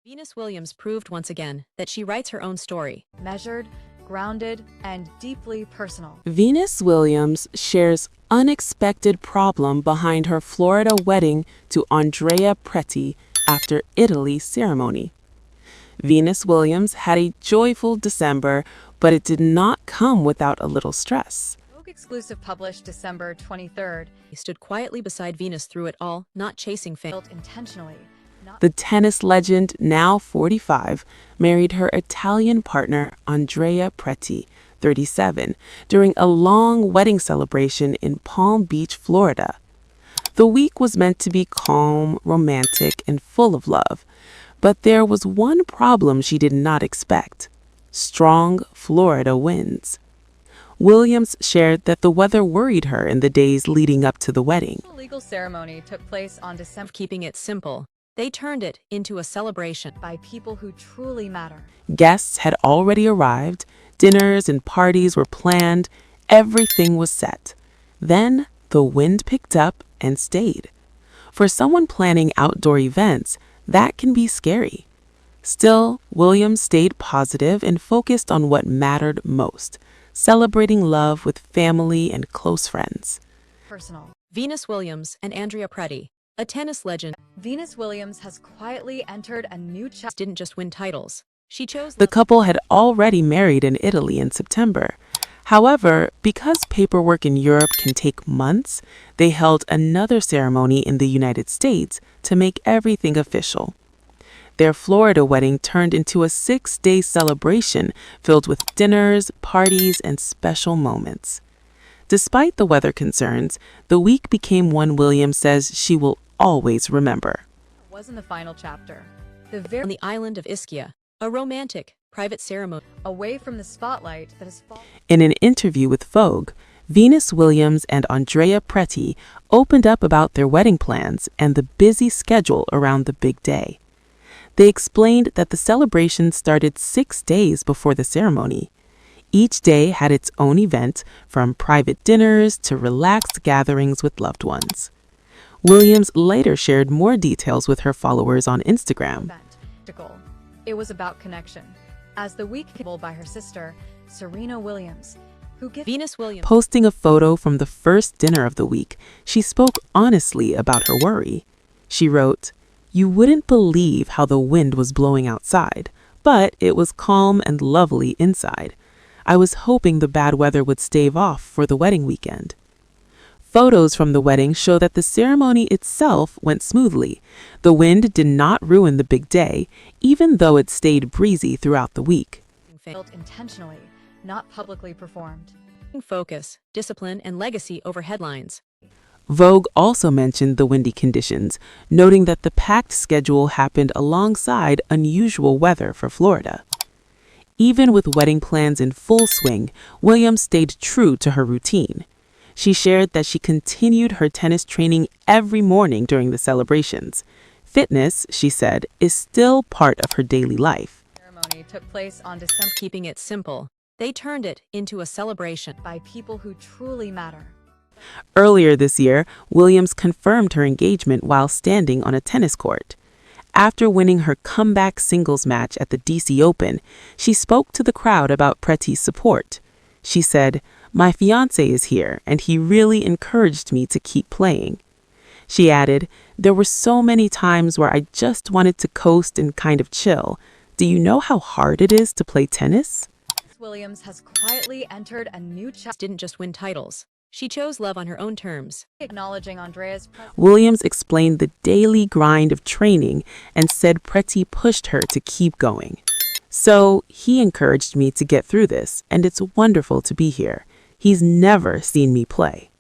Venus Williams proved once again that she writes her own story. Measured, grounded, and deeply personal. Venus Williams shares unexpected problem behind her Florida wedding to Andrea Preti after Italy ceremony. Venus Williams had a joyful December, but it did not come without a little stress. Vogue exclusive published December 23rd. He stood quietly beside Venus through it all, not chasing fame. Built intentionally. The tennis legend, now 45, married her Italian partner Andrea Preti, 37, during a long wedding celebration in Palm Beach, Florida. The week was meant to be calm, romantic, and full of love, but there was one problem she did not expect: strong Florida winds. Williams shared that the weather worried her in the days leading up to the wedding. The legal ceremony took place on December Keeping it simple, they turned it into a celebration. by people who truly matter. Guests had already arrived, dinners and parties were planned, everything was set. Then the wind picked up and stayed. For someone planning outdoor events, that can be scary. Still, Williams stayed positive and focused on what mattered most: celebrating love with family and close friends. Personal. Venus Williams and Andrea Preti, a tennis legend, Venus Williams has quietly entered a new chapter. didn't just win titles. She chose The couple had already married in Italy in September. However, because paperwork in Europe can take months, they held another ceremony in the United States to make everything official. Their Florida wedding turned into a 6-day celebration filled with dinners, parties, and special moments. Despite the weather concerns, the week became one Williams says she will always remember. Wasn't the final chapter. The on very the island of Ischia, a romantic, private ceremony. away from the spotlight that has fallen. In an interview with Vogue, Venus Williams and Andrea Preti opened up about their wedding plans and the busy schedule around the big day. They explained that the celebration started 6 days before the ceremony. Each day had its own event, from private dinners to relaxed gatherings with loved ones. Williams later shared more details with her followers on Instagram. Event. It was about connection. As the week came by her sister, Serena Williams, who gave Venus Williams Posting a photo from the first dinner of the week, she spoke honestly about her worry. She wrote, "You wouldn't believe how the wind was blowing outside, but it was calm and lovely inside. I was hoping the bad weather would stave off for the wedding weekend." Photos from the wedding show that the ceremony itself went smoothly. The wind did not ruin the big day, even though it stayed breezy throughout the week. built intentionally, not publicly performed. focus, discipline, and legacy over headlines. Vogue also mentioned the windy conditions, noting that the packed schedule happened alongside unusual weather for Florida. Even with wedding plans in full swing, Williams stayed true to her routine. She shared that she continued her tennis training every morning during the celebrations. Fitness, she said, is still part of her daily life. The ceremony took place on December Keeping it simple, they turned it into a celebration. by people who truly matter. Earlier this year, Williams confirmed her engagement while standing on a tennis court. After winning her comeback singles match at the DC Open, she spoke to the crowd about Preti's support. She said, "My fiancé is here, and he really encouraged me to keep playing." She added, "There were so many times where I just wanted to coast and kind of chill. Do you know how hard it is to play tennis?" Venus Williams has quietly entered a new chapter, Didn't just win titles. She chose love on her own terms. acknowledging Andrea's presence. Williams explained the daily grind of training and said Preti pushed her to keep going. "So he encouraged me to get through this, and it's wonderful to be here. He's never seen me play."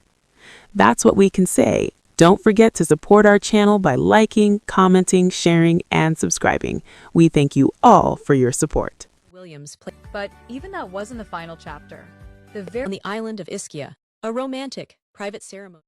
That's what we can say. Don't forget to support our channel by liking, commenting, sharing, and subscribing. We thank you all for your support. Williams played But even that wasn't the final chapter. The very on the island of Ischia, a romantic, private ceremony.